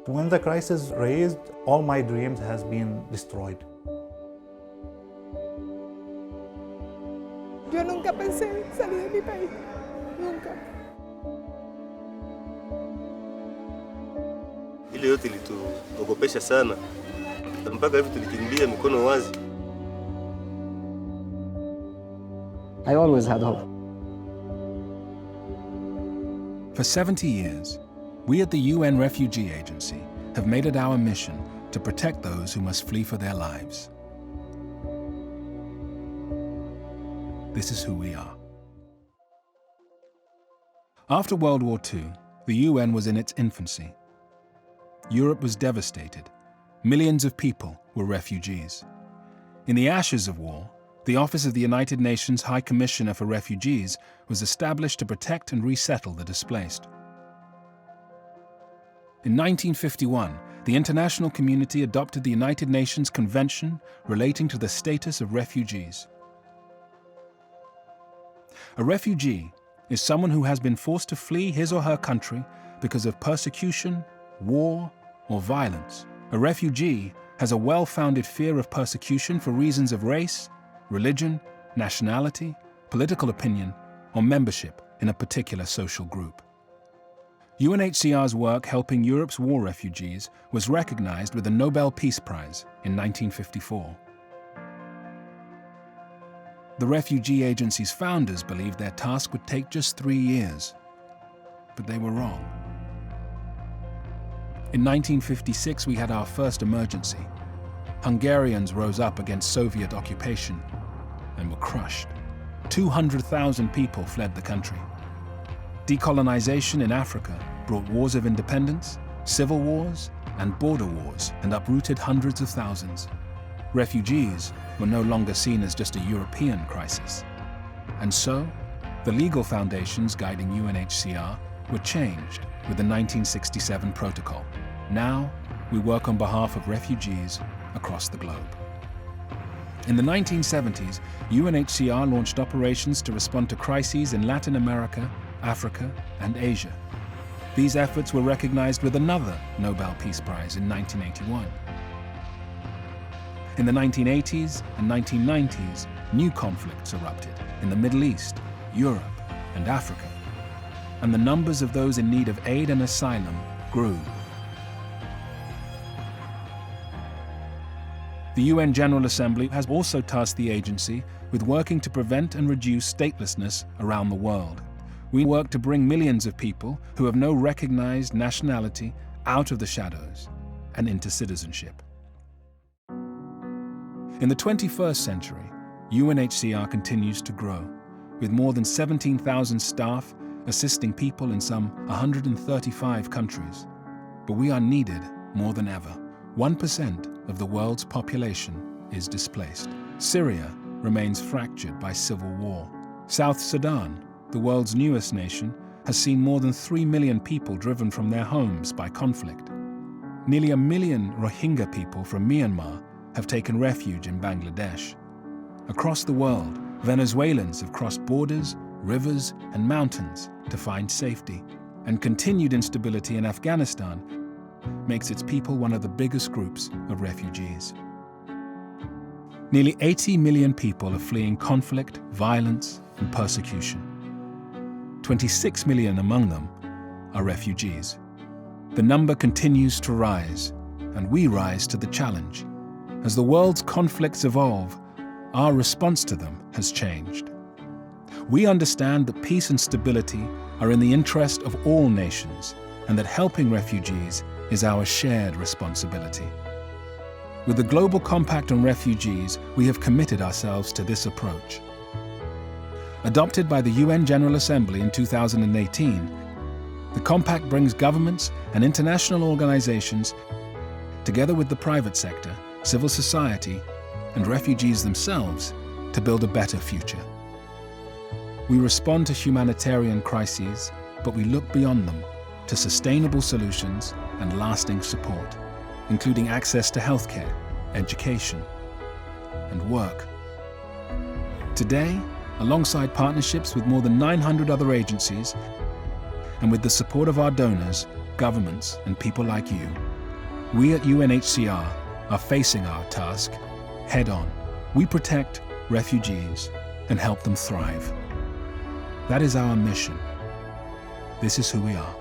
When the crisis raised, all my dreams has been destroyed. Yo nunca pensé salir de mi país, nunca. Ile yote ilituogopesha sana, mpaka hivi tulikimbia mikono wazi. I always had hope. For 70 years, we at the UN Refugee Agency have made it our mission to protect those who must flee for their lives. This is who we are. After World War II, the UN was in its infancy. Europe was devastated. Millions of people were refugees. In the ashes of war, the Office of the United Nations High Commissioner for Refugees was established to protect and resettle the displaced. In 1951, the international community adopted the United Nations Convention relating to the status of refugees. A refugee is someone who has been forced to flee his or her country because of persecution, war, or violence. A refugee has a well-founded fear of persecution for reasons of race, religion, nationality, political opinion, or membership in a particular social group. UNHCR's work helping Europe's war refugees was recognized with the Nobel Peace Prize in 1954. The Refugee Agency's founders believed their task would take just 3 years, but they were wrong. In 1956, we had our first emergency. Hungarians rose up against Soviet occupation and were crushed. 200,000 people fled the country. Decolonization in Africa brought wars of independence, civil wars, and border wars, and uprooted hundreds of thousands. Refugees were no longer seen as just a European crisis. And so, the legal foundations guiding UNHCR were changed with the 1967 protocol. Now, we work on behalf of refugees across the globe. In the 1970s, UNHCR launched operations to respond to crises in Latin America, Africa, and Asia. These efforts were recognized with another Nobel Peace Prize in 1981. In the 1980s and 1990s, new conflicts erupted in the Middle East, Europe, and Africa, and the numbers of those in need of aid and asylum grew. The UN General Assembly has also tasked the agency with working to prevent and reduce statelessness around the world. We work to bring millions of people who have no recognized nationality out of the shadows and into citizenship. In the 21st century, UNHCR continues to grow, with more than 17,000 staff assisting people in some 135 countries. But we are needed more than ever. 1% of the world's population is displaced. Syria remains fractured by civil war. South Sudan, the world's newest nation, has seen more than 3 million people driven from their homes by conflict. Nearly 1 million Rohingya people from Myanmar have taken refuge in Bangladesh. Across the world, Venezuelans have crossed borders, rivers, and mountains to find safety. And continued instability in Afghanistan makes its people one of the biggest groups of refugees. Nearly 80 million people are fleeing conflict, violence, and persecution. 26 million among them are refugees. The number continues to rise, and we rise to the challenge. As the world's conflicts evolve, our response to them has changed. We understand that peace and stability are in the interest of all nations, and that helping refugees is our shared responsibility. With the Global Compact on Refugees, we have committed ourselves to this approach. Adopted by the UN General Assembly in 2018, the Compact brings governments and international organizations, together with the private sector, civil society, and refugees themselves, to build a better future. We respond to humanitarian crises, but we look beyond them to sustainable solutions and lasting support, including access to healthcare, education, and work. Today, alongside partnerships with more than 900 other agencies, and with the support of our donors, governments, and people like you, We at UNHCR are facing our task head on. We protect refugees and help them thrive. That is our mission. This is who we are.